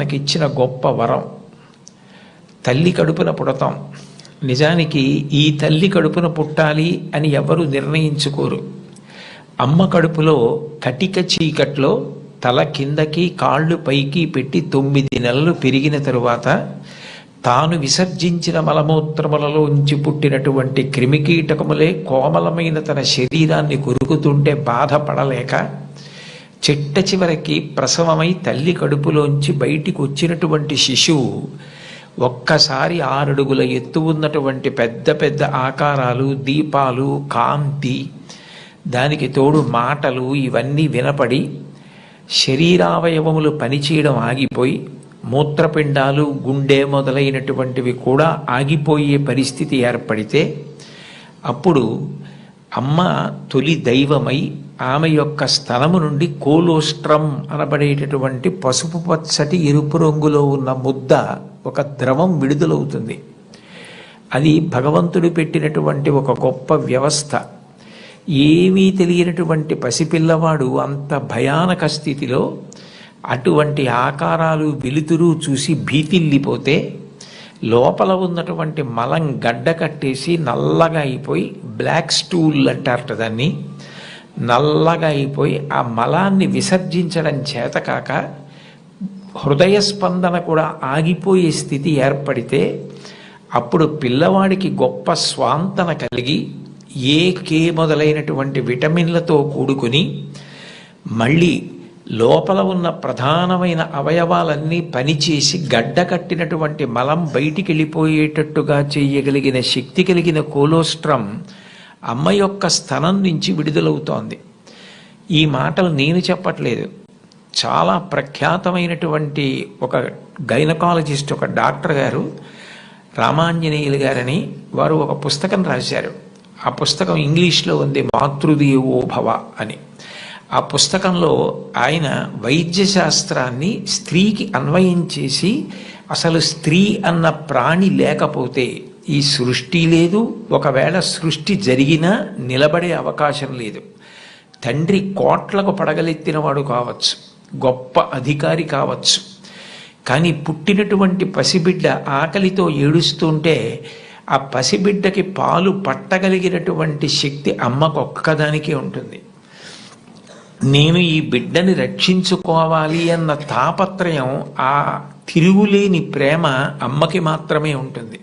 మనకిచ్చిన గొప్ప వరం. తల్లి కడుపున పుడతాం. నిజానికి ఈ తల్లి కడుపున పుట్టాలి అని ఎవరు నిర్ణయించుకోరు. అమ్మ కడుపులో కటిక చీకట్లో తల కిందకి కాళ్ళు పైకి పెట్టి 9 నెలలు పెరిగిన తరువాత తాను విసర్జించిన మలమూత్రములలోంచి పుట్టినటువంటి క్రిమికీటకములే కోమలమైన తన శరీరాన్ని కొరుకుతుంటే బాధపడలేక చిట్ట చివరికి ప్రసవమై తల్లి కడుపులోంచి బయటికి వచ్చినటువంటి శిశువు ఒక్కసారి 6 అడుగుల ఎత్తు ఉన్నటువంటి పెద్ద పెద్ద ఆకారాలు, దీపాలు, కాంతి, దానికి తోడు మాటలు ఇవన్నీ వినపడి శరీరావయవములు పనిచేయడం ఆగిపోయి మూత్రపిండాలు, గుండె మొదలైనటువంటివి కూడా ఆగిపోయే పరిస్థితి ఏర్పడితే అప్పుడు అమ్మ తొలి దైవమై ఆమె యొక్క స్థలము నుండి కోలోస్ట్రం అనబడేటటువంటి పసుపు పచ్చటి ఎరుపు రంగులో ఉన్న ముద్ద, ఒక ద్రవం విడుదలవుతుంది. అది భగవంతుడు పెట్టినటువంటి ఒక గొప్ప వ్యవస్థ. ఏమీ తెలియనటువంటి పసిపిల్లవాడు అంత భయానక స్థితిలో అటువంటి ఆకారాలు వెలుతురు చూసి భీతిల్లిపోతే లోపల ఉన్నటువంటి మలం గడ్డ కట్టేసి నల్లగా అయిపోయి, బ్లాక్ స్టూల్ అంటారట దాన్ని, నల్లగా అయిపోయి ఆ మలాన్ని విసర్జించడం చేతకాక హృదయ స్పందన కూడా ఆగిపోయే స్థితి ఏర్పడితే అప్పుడు పిల్లవాడికి గొప్ప స్వాంతన కలిగి కే మొదలైనటువంటి విటమిన్లతో కూడుకుని మళ్ళీ లోపల ఉన్న ప్రధానమైన అవయవాలన్నీ పనిచేసి గడ్డ కట్టినటువంటి మలం బయటికి వెళ్ళిపోయేటట్టుగా చేయగలిగిన శక్తి కలిగిన కోలోస్ట్రం అమ్మ యొక్క స్థనం నుంచి విడుదలవుతోంది. ఈ మాటలు నేను చెప్పట్లేదు. చాలా ప్రఖ్యాతమైనటువంటి ఒక గైనకాలజిస్ట్, ఒక డాక్టర్ గారు, రామాంజనేయులు గారని, వారు ఒక పుస్తకం రాశారు. ఆ పుస్తకం ఇంగ్లీష్లో ఉంది, మాతృదేవో భవ అని. ఆ పుస్తకంలో ఆయన వైద్యశాస్త్రాన్ని స్త్రీకి అన్వయం చేసి అసలు స్త్రీ అన్న ప్రాణి లేకపోతే ఈ సృష్టి లేదు, ఒకవేళ సృష్టి జరిగినా నిలబడే అవకాశం లేదు. తండ్రి కోట్లకు పడగలెత్తినవాడు కావచ్చు, గొప్ప అధికారి కావచ్చు, కానీ పుట్టినటువంటి పసిబిడ్డ ఆకలితో ఏడుస్తుంటే ఆ పసిబిడ్డకి పాలు పట్టగలిగినటువంటి శక్తి అమ్మకొక్కదానికే ఉంటుంది. నేను ఈ బిడ్డని రక్షించుకోవాలి అన్న తాపత్రయం, ఆ తిరుగులేని ప్రేమ అమ్మకి మాత్రమే ఉంటుంది.